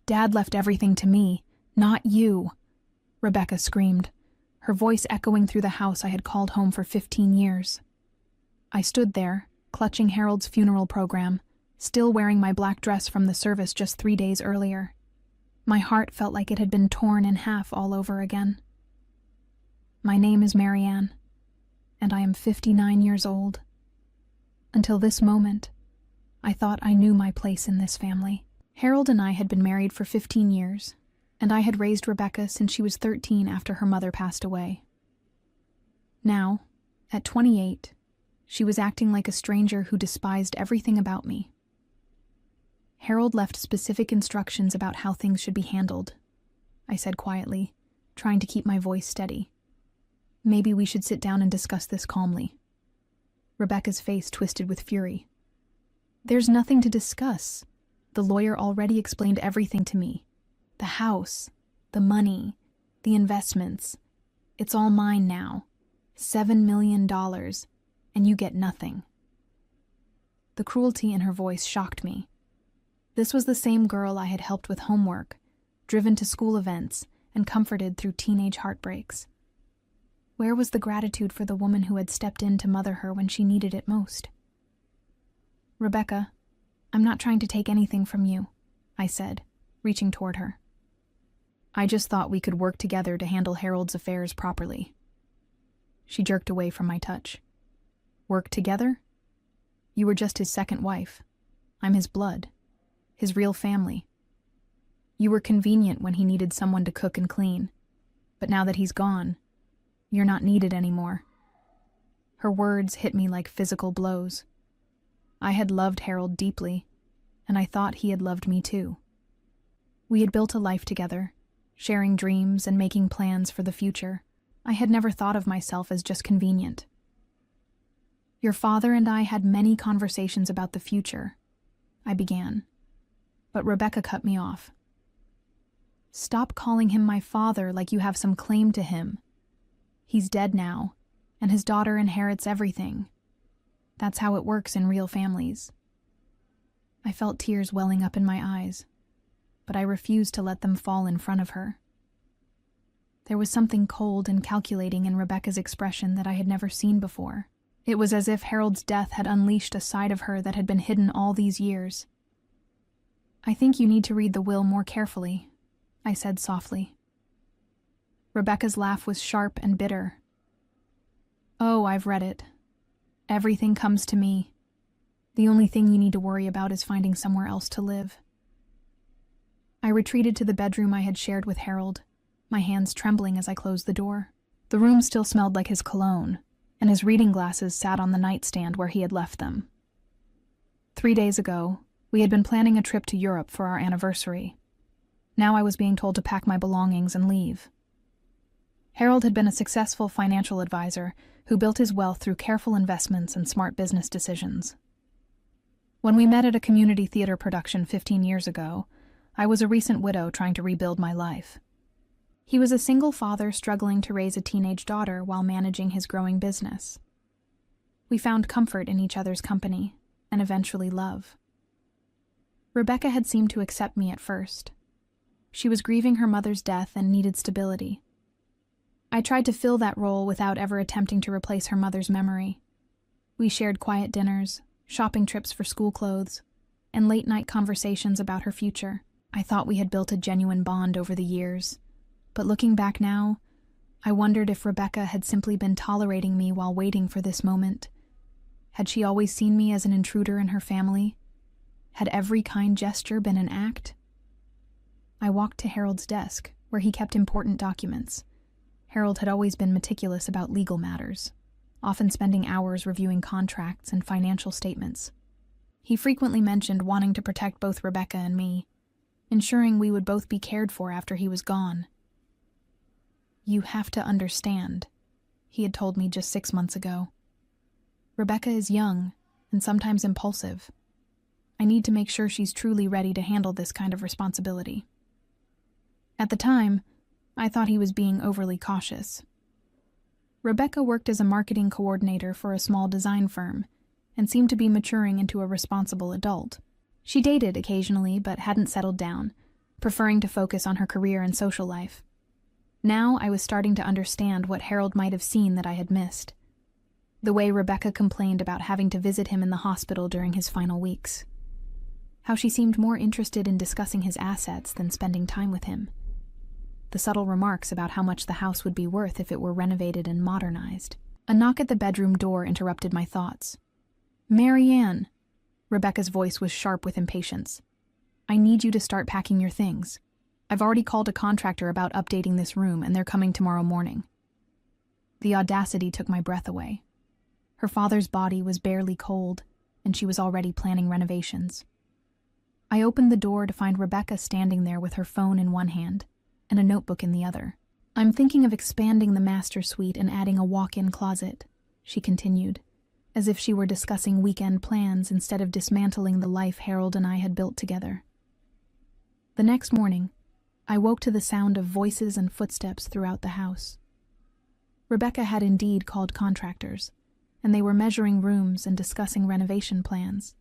Dad left everything to me, not you," Rebecca screamed, her voice echoing through the house I had called home for 15 years. I stood there, clutching Harold's funeral program, still wearing my black dress from the service just 3 days earlier. My heart felt like it had been torn in half all over again. My name is Maryanne, and I am 59 years old. Until this moment, I thought I knew my place in this family. Harold and I had been married for 15 years, and I had raised Rebecca since she was 13 after her mother passed away. Now, at 28, she was acting like a stranger who despised everything about me. Harold left specific instructions about how things should be handled, I said quietly, trying to keep my voice steady. Maybe we should sit down and discuss this calmly. Rebecca's face twisted with fury. There's nothing to discuss. The lawyer already explained everything to me. The house, the money, the investments. It's all mine now. $7 million, and you get nothing. The cruelty in her voice shocked me. This was the same girl I had helped with homework, driven to school events, and comforted through teenage heartbreaks. Where was the gratitude for the woman who had stepped in to mother her when she needed it most? "Rebecca, I'm not trying to take anything from you," I said, reaching toward her. "I just thought we could work together to handle Harold's affairs properly." She jerked away from my touch. "Work together? You were just his second wife. I'm his blood, his real family. You were convenient when he needed someone to cook and clean, but now that he's gone, you're not needed anymore." Her words hit me like physical blows. I had loved Harold deeply, and I thought he had loved me too. We had built a life together, sharing dreams and making plans for the future. I had never thought of myself as just convenient. "Your father and I had many conversations about the future," I began, but Rebecca cut me off. "Stop calling him my father like you have some claim to him. He's dead now, and his daughter inherits everything. That's how it works in real families." I felt tears welling up in my eyes, but I refused to let them fall in front of her. There was something cold and calculating in Rebecca's expression that I had never seen before. It was as if Harold's death had unleashed a side of her that had been hidden all these years. "I think you need to read the will more carefully," I said softly. Rebecca's laugh was sharp and bitter. "Oh, I've read it. Everything comes to me. The only thing you need to worry about is finding somewhere else to live." I retreated to the bedroom I had shared with Harold, my hands trembling as I closed the door. The room still smelled like his cologne, and his reading glasses sat on the nightstand where he had left them. 3 days ago, we had been planning a trip to Europe for our anniversary. Now I was being told to pack my belongings and leave. Harold had been a successful financial advisor who built his wealth through careful investments and smart business decisions. When we met at a community theater production 15 years ago, I was a recent widow trying to rebuild my life. He was a single father struggling to raise a teenage daughter while managing his growing business. We found comfort in each other's company, and eventually love. Rebecca had seemed to accept me at first. She was grieving her mother's death and needed stability. I tried to fill that role without ever attempting to replace her mother's memory. We shared quiet dinners, shopping trips for school clothes, and late-night conversations about her future. I thought we had built a genuine bond over the years, but looking back now, I wondered if Rebecca had simply been tolerating me while waiting for this moment. Had she always seen me as an intruder in her family? Had every kind gesture been an act? I walked to Harold's desk, where he kept important documents. Harold had always been meticulous about legal matters, often spending hours reviewing contracts and financial statements. He frequently mentioned wanting to protect both Rebecca and me, ensuring we would both be cared for after he was gone. "You have to understand," he had told me just 6 months ago. "Rebecca is young and sometimes impulsive. I need to make sure she's truly ready to handle this kind of responsibility." At the time, I thought he was being overly cautious. Rebecca worked as a marketing coordinator for a small design firm and seemed to be maturing into a responsible adult. She dated occasionally but hadn't settled down, preferring to focus on her career and social life. Now I was starting to understand what Harold might have seen that I had missed. The way Rebecca complained about having to visit him in the hospital during his final weeks. How she seemed more interested in discussing his assets than spending time with him. The subtle remarks about how much the house would be worth if it were renovated and modernized. A knock at the bedroom door interrupted my thoughts. "Maryanne!" Rebecca's voice was sharp with impatience. "I need you to start packing your things. I've already called a contractor about updating this room, and they're coming tomorrow morning." The audacity took my breath away. Her father's body was barely cold, and she was already planning renovations. I opened the door to find Rebecca standing there with her phone in one hand and a notebook in the other. "I'm thinking of expanding the master suite and adding a walk-in closet," she continued, as if she were discussing weekend plans instead of dismantling the life Harold and I had built together. The next morning, I woke to the sound of voices and footsteps throughout the house. Rebecca had indeed called contractors, and they were measuring rooms and discussing renovation plans.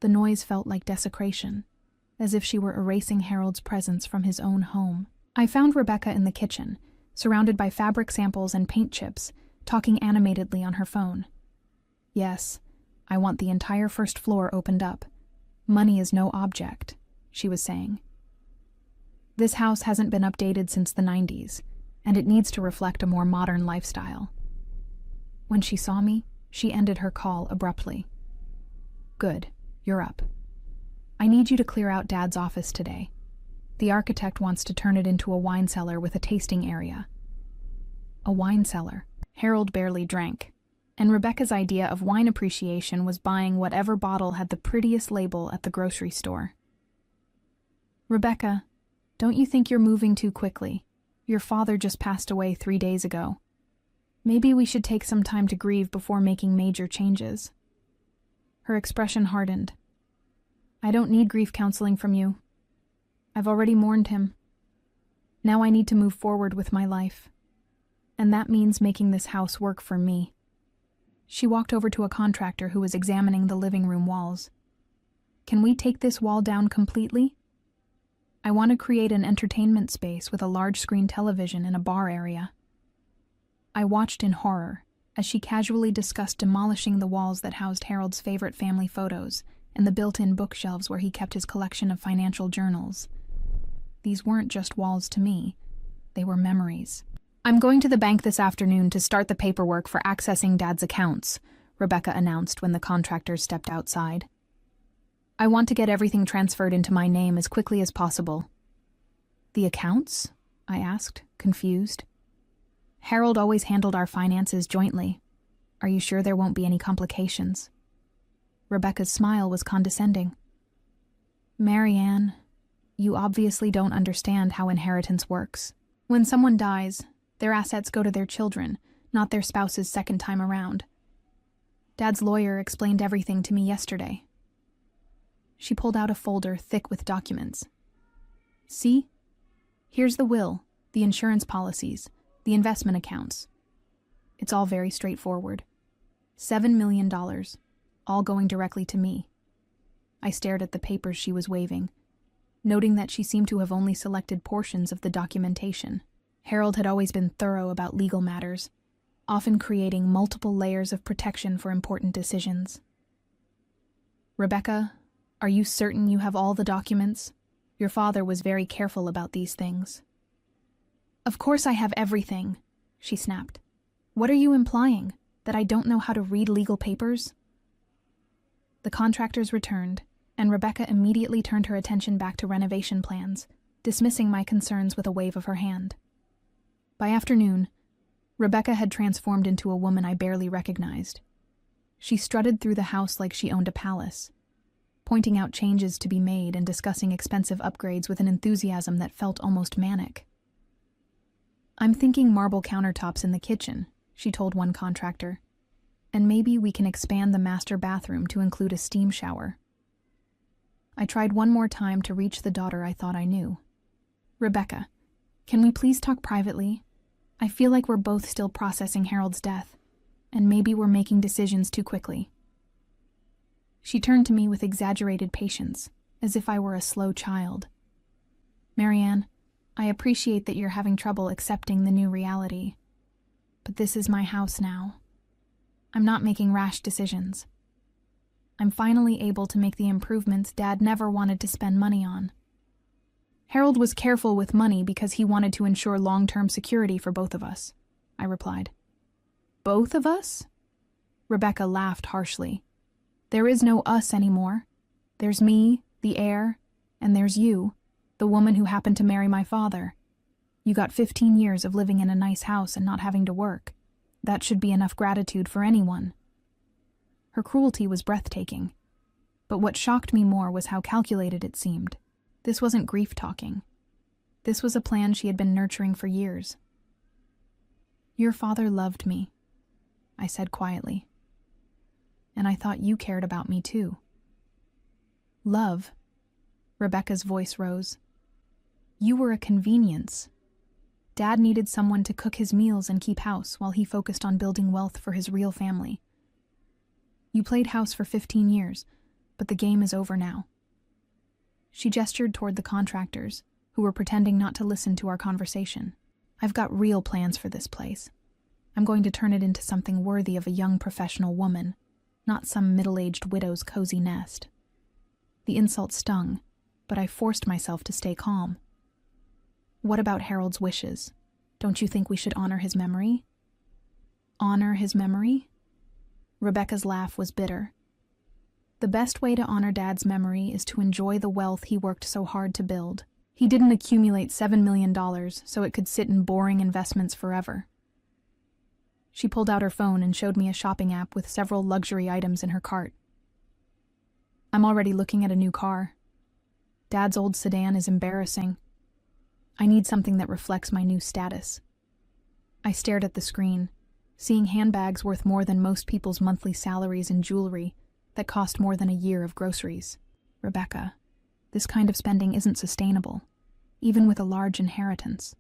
The noise felt like desecration, as if she were erasing Harold's presence from his own home. I found Rebecca in the kitchen, surrounded by fabric samples and paint chips, talking animatedly on her phone. "Yes, I want the entire first floor opened up. Money is no object," she was saying. "This house hasn't been updated since the 90s, and it needs to reflect a more modern lifestyle." When she saw me, she ended her call abruptly. "Good, you're up. I need you to clear out Dad's office today. The architect wants to turn it into a wine cellar with a tasting area." A wine cellar. Harold barely drank, and Rebecca's idea of wine appreciation was buying whatever bottle had the prettiest label at the grocery store. "Rebecca, don't you think you're moving too quickly? Your father just passed away 3 days ago. Maybe we should take some time to grieve before making major changes." Her expression hardened. "I don't need grief counseling from you. I've already mourned him. Now I need to move forward with my life. And that means making this house work for me." She walked over to a contractor who was examining the living room walls. "Can we take this wall down completely? I want to create an entertainment space with a large screen television and a bar area." I watched in horror as she casually discussed demolishing the walls that housed Harold's favorite family photos and the built-in bookshelves where he kept his collection of financial journals. These weren't just walls to me, they were memories. "I'm going to the bank this afternoon to start the paperwork for accessing Dad's accounts," Rebecca announced when the contractor stepped outside. "I want to get everything transferred into my name as quickly as possible." "The accounts?" I asked, confused. "Harold always handled our finances jointly. Are you sure there won't be any complications?" Rebecca's smile was condescending. "Maryanne, you obviously don't understand how inheritance works. When someone dies, their assets go to their children, not their spouse's second time around. Dad's lawyer explained everything to me yesterday." She pulled out a folder thick with documents. "See? Here's the will, the insurance policies, the investment accounts. It's all very straightforward. $7 million, all going directly to me." I stared at the papers she was waving, noting that she seemed to have only selected portions of the documentation. Harold had always been thorough about legal matters, often creating multiple layers of protection for important decisions. "Rebecca, are you certain you have all the documents? Your father was very careful about these things." "Of course I have everything," she snapped. "What are you implying? That I don't know how to read legal papers?" The contractors returned, and Rebecca immediately turned her attention back to renovation plans, dismissing my concerns with a wave of her hand. By afternoon, Rebecca had transformed into a woman I barely recognized. She strutted through the house like she owned a palace, pointing out changes to be made and discussing expensive upgrades with an enthusiasm that felt almost manic. "I'm thinking marble countertops in the kitchen," she told one contractor, "and maybe we can expand the master bathroom to include a steam shower." I tried one more time to reach the daughter I thought I knew. "Rebecca, can we please talk privately? I feel like we're both still processing Harold's death, and maybe we're making decisions too quickly." She turned to me with exaggerated patience, as if I were a slow child. Maryanne, I appreciate that you're having trouble accepting the new reality. But this is my house now. I'm not making rash decisions. I'm finally able to make the improvements Dad never wanted to spend money on. Harold was careful with money because he wanted to ensure long-term security for both of us, I replied. Both of us? Rebecca laughed harshly. There is no us anymore. There's me, the heir, and there's you, the woman who happened to marry my father. You got 15 years of living in a nice house and not having to work. That should be enough gratitude for anyone. Her cruelty was breathtaking, but what shocked me more was how calculated it seemed. This wasn't grief talking. This was a plan she had been nurturing for years. Your father loved me, I said quietly. And I thought you cared about me too. Love? Rebecca's voice rose. You were a convenience. Dad needed someone to cook his meals and keep house while he focused on building wealth for his real family. You played house for 15 years, but the game is over now. She gestured toward the contractors, who were pretending not to listen to our conversation. I've got real plans for this place. I'm going to turn it into something worthy of a young professional woman, not some middle-aged widow's cozy nest. The insult stung, but I forced myself to stay calm. What about Harold's wishes? Don't you think we should honor his memory? Honor his memory? Rebecca's laugh was bitter. The best way to honor Dad's memory is to enjoy the wealth he worked so hard to build. He didn't accumulate $7 million so it could sit in boring investments forever. She pulled out her phone and showed me a shopping app with several luxury items in her cart. I'm already looking at a new car. Dad's old sedan is embarrassing. I need something that reflects my new status. I stared at the screen, seeing handbags worth more than most people's monthly salaries and jewelry that cost more than a year of groceries. Rebecca, this kind of spending isn't sustainable, even with a large inheritance.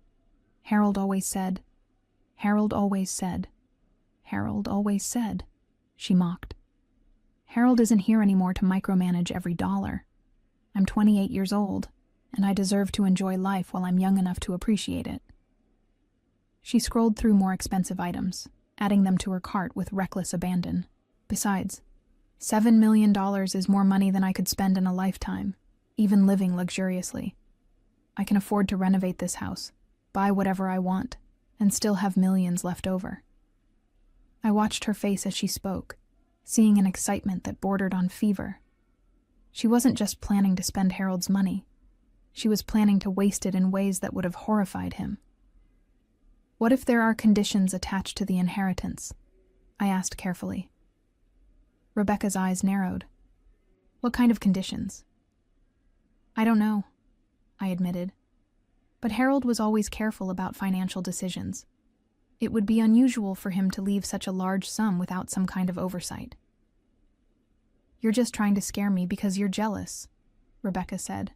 Harold always said, Harold always said, Harold always said, she mocked. Harold isn't here anymore to micromanage every dollar. I'm 28 years old, and I deserve to enjoy life while I'm young enough to appreciate it. She scrolled through more expensive items, adding them to her cart with reckless abandon. Besides, $7 million is more money than I could spend in a lifetime, even living luxuriously. I can afford to renovate this house, buy whatever I want, and still have millions left over. I watched her face as she spoke, seeing an excitement that bordered on fever. She wasn't just planning to spend Harold's money. She was planning to waste it in ways that would have horrified him. What if there are conditions attached to the inheritance? I asked carefully. Rebecca's eyes narrowed. What kind of conditions? I don't know, I admitted. But Harold was always careful about financial decisions. It would be unusual for him to leave such a large sum without some kind of oversight. You're just trying to scare me because you're jealous, Rebecca said,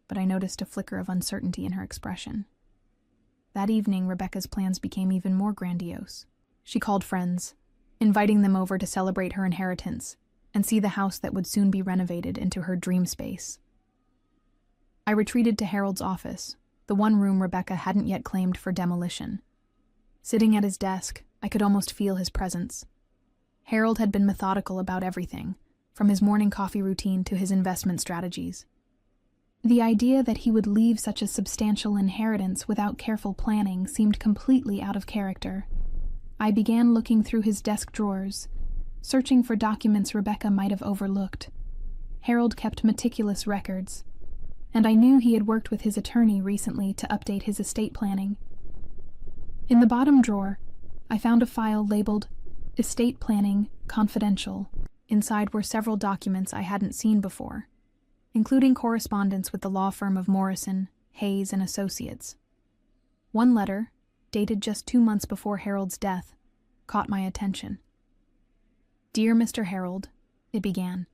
but I noticed a flicker of uncertainty in her expression. That evening, Rebecca's plans became even more grandiose. She called friends, inviting them over to celebrate her inheritance and see the house that would soon be renovated into her dream space. I retreated to Harold's office, the one room Rebecca hadn't yet claimed for demolition. Sitting at his desk, I could almost feel his presence. Harold had been methodical about everything, from his morning coffee routine to his investment strategies. The idea that he would leave such a substantial inheritance without careful planning seemed completely out of character. I began looking through his desk drawers, searching for documents Rebecca might have overlooked. Harold kept meticulous records, and I knew he had worked with his attorney recently to update his estate planning. In the bottom drawer, I found a file labeled Estate Planning Confidential. Inside were several documents I hadn't seen before, including correspondence with the law firm of Morrison, Hayes, and Associates. One letter, dated just 2 months before Harold's death, caught my attention. Dear Mr. Harold, it began,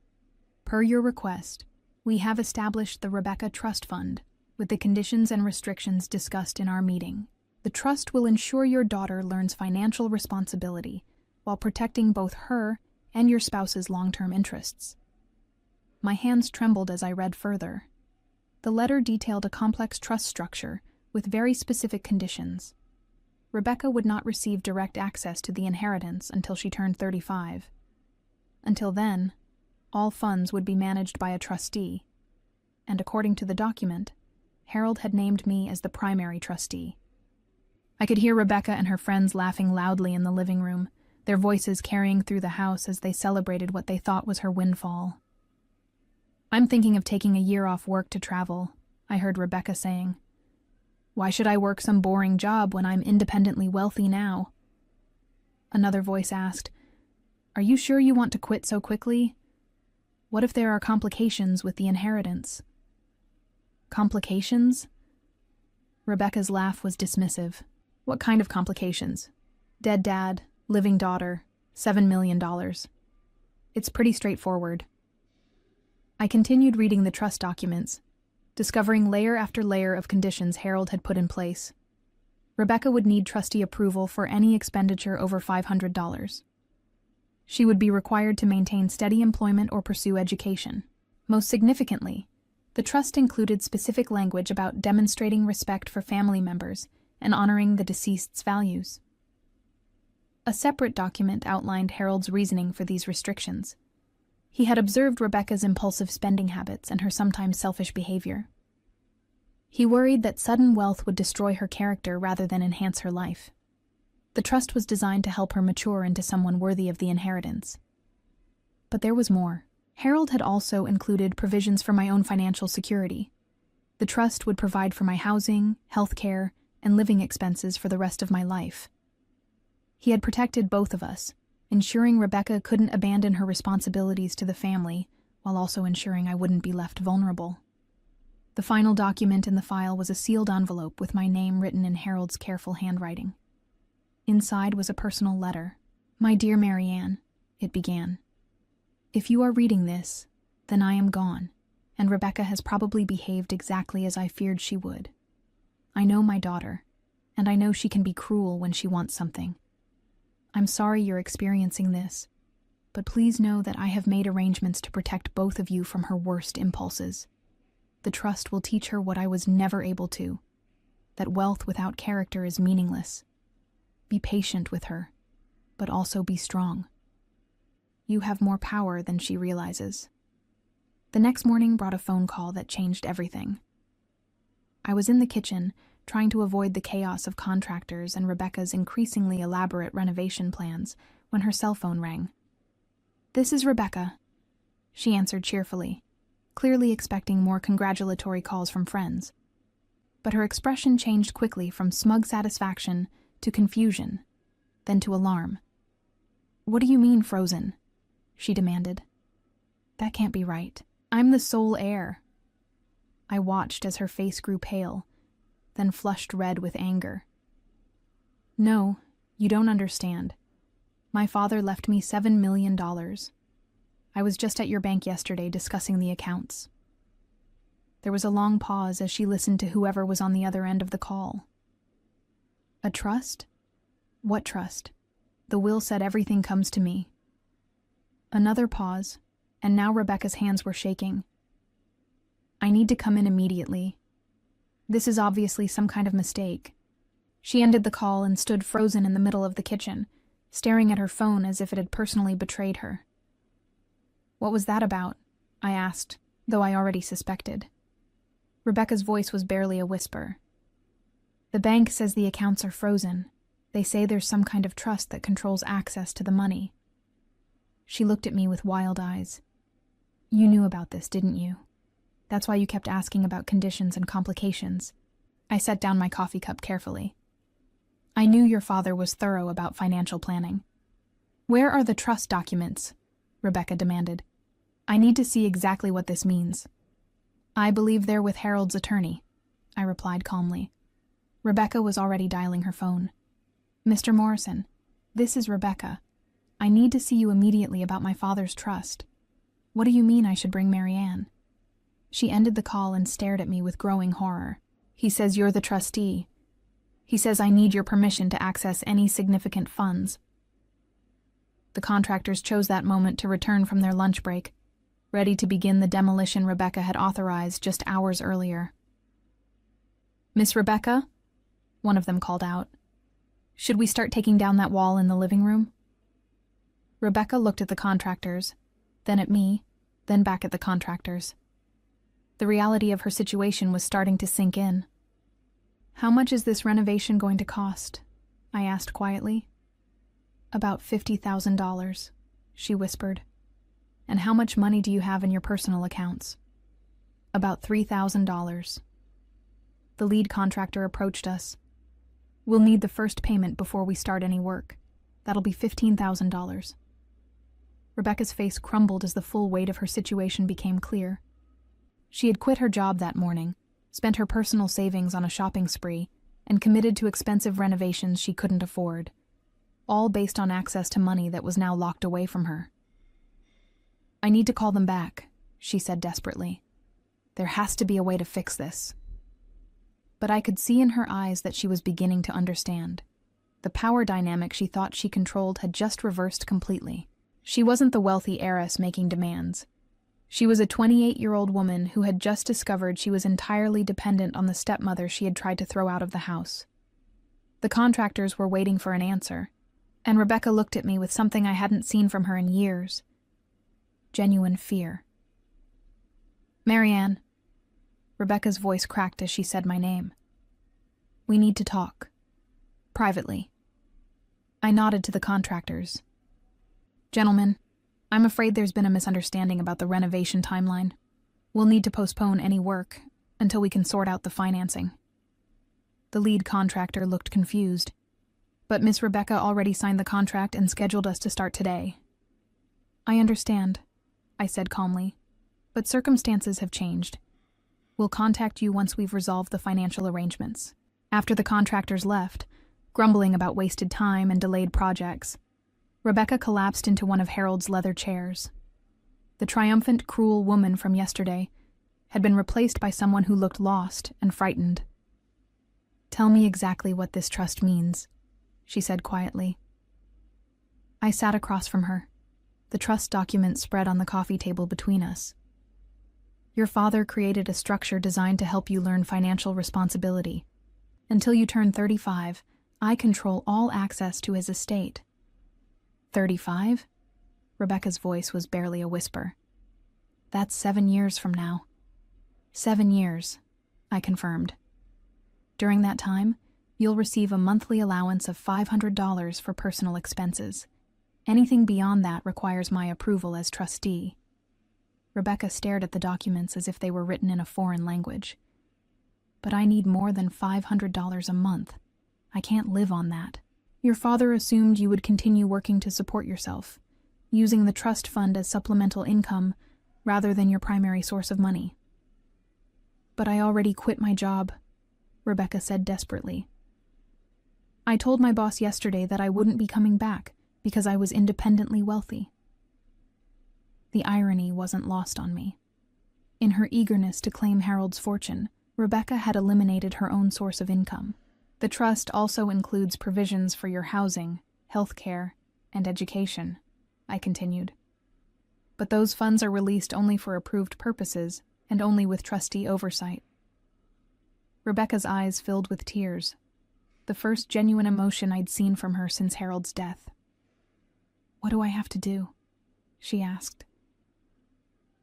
per your request, we have established the Rebecca Trust Fund with the conditions and restrictions discussed in our meeting. The trust will ensure your daughter learns financial responsibility while protecting both her and your spouse's long-term interests. My hands trembled as I read further. The letter detailed a complex trust structure with very specific conditions. Rebecca would not receive direct access to the inheritance until she turned 35. Until then, all funds would be managed by a trustee, and according to the document, Harold had named me as the primary trustee. I could hear Rebecca and her friends laughing loudly in the living room, their voices carrying through the house as they celebrated what they thought was her windfall. "I'm thinking of taking a year off work to travel," I heard Rebecca saying. "Why should I work some boring job when I'm independently wealthy now?" Another voice asked, "Are you sure you want to quit so quickly? What if there are complications with the inheritance?" "Complications?" Rebecca's laugh was dismissive. "What kind of complications? Dead dad, living daughter, $7 million. It's pretty straightforward." I continued reading the trust documents, discovering layer after layer of conditions Harold had put in place. Rebecca would need trustee approval for any expenditure over $500. She would be required to maintain steady employment or pursue education. Most significantly, the trust included specific language about demonstrating respect for family members and honoring the deceased's values. A separate document outlined Harold's reasoning for these restrictions. He had observed Rebecca's impulsive spending habits and her sometimes selfish behavior. He worried that sudden wealth would destroy her character rather than enhance her life. The trust was designed to help her mature into someone worthy of the inheritance. But there was more. Harold had also included provisions for my own financial security. The trust would provide for my housing, health care, and living expenses for the rest of my life. He had protected both of us, ensuring Rebecca couldn't abandon her responsibilities to the family, while also ensuring I wouldn't be left vulnerable. The final document in the file was a sealed envelope with my name written in Harold's careful handwriting. Inside was a personal letter. "My dear Maryanne," it began. "If you are reading this, then I am gone, and Rebecca has probably behaved exactly as I feared she would. I know my daughter, and I know she can be cruel when she wants something. I'm sorry you're experiencing this, but please know that I have made arrangements to protect both of you from her worst impulses. The trust will teach her what I was never able to, that wealth without character is meaningless. Be patient with her, but also be strong. You have more power than she realizes." The next morning brought a phone call that changed everything. I was in the kitchen, trying to avoid the chaos of contractors and Rebecca's increasingly elaborate renovation plans, when her cell phone rang. "This is Rebecca," she answered cheerfully, clearly expecting more congratulatory calls from friends. But her expression changed quickly from smug satisfaction to confusion, then to alarm. "What do you mean, frozen?" she demanded. "That can't be right. I'm the sole heir." I watched as her face grew pale, then flushed red with anger. "No, you don't understand. My father left me $7 million. I was just at your bank yesterday discussing the accounts." There was a long pause as she listened to whoever was on the other end of the call. "A trust? What trust? The will said everything comes to me." Another pause, and now Rebecca's hands were shaking. "I need to come in immediately. This is obviously some kind of mistake." She ended the call and stood frozen in the middle of the kitchen, staring at her phone as if it had personally betrayed her. "What was that about?" I asked, though I already suspected. Rebecca's voice was barely a whisper. "The bank says the accounts are frozen. They say there's some kind of trust that controls access to the money." She looked at me with wild eyes. "You knew about this, didn't you? That's why you kept asking about conditions and complications." I set down my coffee cup carefully. "I knew your father was thorough about financial planning." "Where are the trust documents?" Rebecca demanded. "I need to see exactly what this means." "I believe they're with Harold's attorney," I replied calmly. Rebecca was already dialing her phone. "Mr. Morrison, this is Rebecca. I need to see you immediately about my father's trust. What do you mean I should bring Maryanne?" She ended the call and stared at me with growing horror. "He says you're the trustee. He says I need your permission to access any significant funds." The contractors chose that moment to return from their lunch break. ready to begin the demolition Rebecca had authorized just hours earlier. "Miss Rebecca?" one of them called out. "Should we start taking down that wall in the living room?" Rebecca looked at the contractors, then at me, then back at the contractors. The reality of her situation was starting to sink in. "How much is this renovation going to cost?" I asked quietly. "About $50,000, she whispered. "And how much money do you have in your personal accounts?" "About $3,000. The lead contractor approached us. "We'll need the first payment before we start any work. That'll be $15,000. Rebecca's face crumbled as the full weight of her situation became clear. She had quit her job that morning, spent her personal savings on a shopping spree, and committed to expensive renovations she couldn't afford, all based on access to money that was now locked away from her. "I need to call them back," she said desperately. "There has to be a way to fix this." But I could see in her eyes that she was beginning to understand. The power dynamic she thought she controlled had just reversed completely. She wasn't the wealthy heiress making demands. She was a 28-year-old woman who had just discovered she was entirely dependent on the stepmother she had tried to throw out of the house. The contractors were waiting for an answer, and Rebecca looked at me with something I hadn't seen from her in years. Genuine fear. "Maryanne." Rebecca's voice cracked as she said my name. "We need to talk. Privately." I nodded to the contractors. "Gentlemen, I'm afraid there's been a misunderstanding about the renovation timeline. We'll need to postpone any work until we can sort out the financing." The lead contractor looked confused. "But Miss Rebecca already signed the contract and scheduled us to start today." "I understand," I said calmly, "but circumstances have changed. We'll contact you once we've resolved the financial arrangements." After the contractors left, grumbling about wasted time and delayed projects, Rebecca collapsed into one of Harold's leather chairs. The triumphant, cruel woman from yesterday had been replaced by someone who looked lost and frightened. "Tell me exactly what this trust means," she said quietly. I sat across from her, the trust document spread on the coffee table between us. "Your father created a structure designed to help you learn financial responsibility. Until you turn 35, I control all access to his estate." 35? Rebecca's voice was barely a whisper. "That's 7 years from now." 7 years, I confirmed. "During that time, you'll receive a monthly allowance of $500 for personal expenses. Anything beyond that requires my approval as trustee." Rebecca stared at the documents as if they were written in a foreign language. "But I need more than $500 a month. I can't live on that. Your father assumed you would continue working to support yourself, using the trust fund as supplemental income rather than your primary source of money." "But I already quit my job," Rebecca said desperately. "I told my boss yesterday that I wouldn't be coming back because I was independently wealthy." The irony wasn't lost on me. In her eagerness to claim Harold's fortune, Rebecca had eliminated her own source of income. "The trust also includes provisions for your housing, health care, and education," I continued. "But those funds are released only for approved purposes and only with trustee oversight." Rebecca's eyes filled with tears, the first genuine emotion I'd seen from her since Harold's death. "What do I have to do?" she asked.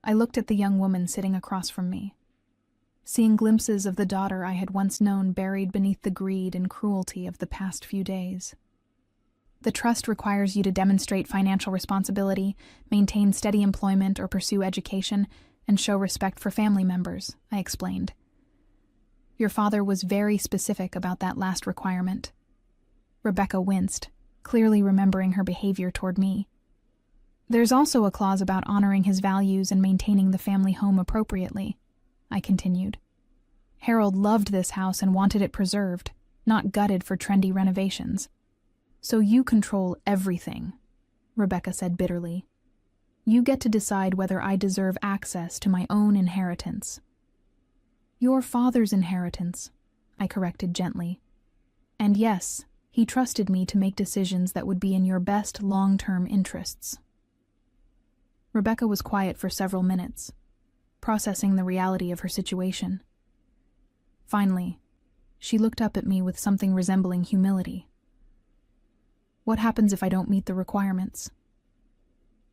I looked at the young woman sitting across from me, seeing glimpses of the daughter I had once known buried beneath the greed and cruelty of the past few days. "The trust requires you to demonstrate financial responsibility, maintain steady employment or pursue education, and show respect for family members," I explained. "Your father was very specific about that last requirement." Rebecca winced, clearly remembering her behavior toward me. "There's also a clause about honoring his values and maintaining the family home appropriately," I continued. "Harold loved this house and wanted it preserved, not gutted for trendy renovations. So you control everything," Rebecca said bitterly. "You get to decide whether I deserve access to my own inheritance." "Your father's inheritance," I corrected gently. "And yes, he trusted me to make decisions that would be in your best long-term interests." Rebecca was quiet for several minutes, processing the reality of her situation. Finally, she looked up at me with something resembling humility. "What happens if I don't meet the requirements?"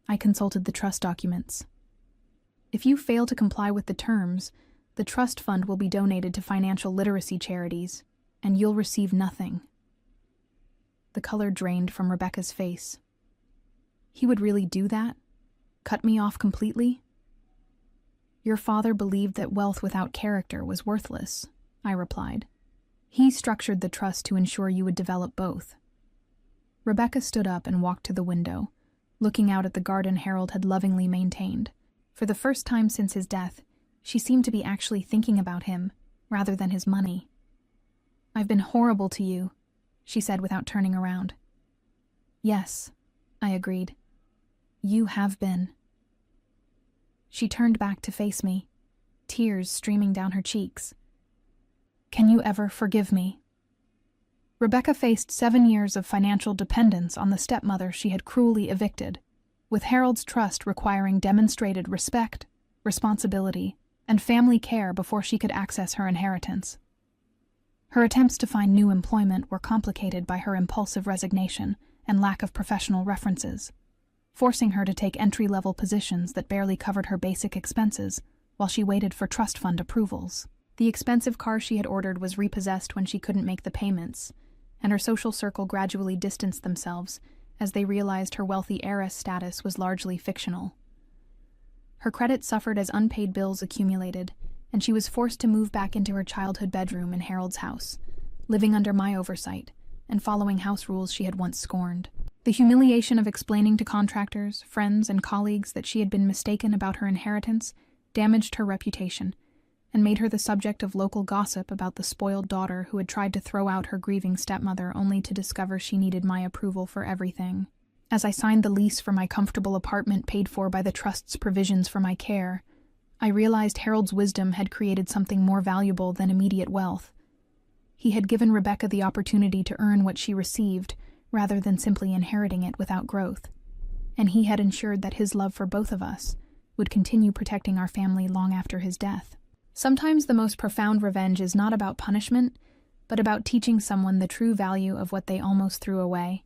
I consulted the trust documents. "If you fail to comply with the terms, the trust fund will be donated to financial literacy charities, and you'll receive nothing." The color drained from Rebecca's face. "He would really do that? Cut me off completely?" "Your father believed that wealth without character was worthless," I replied. "He structured the trust to ensure you would develop both." Rebecca stood up and walked to the window, looking out at the garden Harold had lovingly maintained. For the first time since his death, she seemed to be actually thinking about him, rather than his money. "I've been horrible to you," she said without turning around. "Yes," I agreed. "You have been." She turned back to face me, tears streaming down her cheeks. "Can you ever forgive me?" Rebecca faced 7 years of financial dependence on the stepmother she had cruelly evicted, with Harold's trust requiring demonstrated respect, responsibility, and family care before she could access her inheritance. Her attempts to find new employment were complicated by her impulsive resignation and lack of professional references, forcing her to take entry-level positions that barely covered her basic expenses while she waited for trust fund approvals. The expensive car she had ordered was repossessed when she couldn't make the payments, and her social circle gradually distanced themselves as they realized her wealthy heiress status was largely fictional. Her credit suffered as unpaid bills accumulated, and she was forced to move back into her childhood bedroom in Harold's house, living under my oversight and following house rules she had once scorned. The humiliation of explaining to contractors, friends, and colleagues that she had been mistaken about her inheritance damaged her reputation and made her the subject of local gossip about the spoiled daughter who had tried to throw out her grieving stepmother only to discover she needed my approval for everything. As I signed the lease for my comfortable apartment paid for by the trust's provisions for my care, I realized Harold's wisdom had created something more valuable than immediate wealth. He had given Rebecca the opportunity to earn what she received, rather than simply inheriting it without growth, and he had ensured that his love for both of us would continue protecting our family long after his death. Sometimes the most profound revenge is not about punishment, but about teaching someone the true value of what they almost threw away.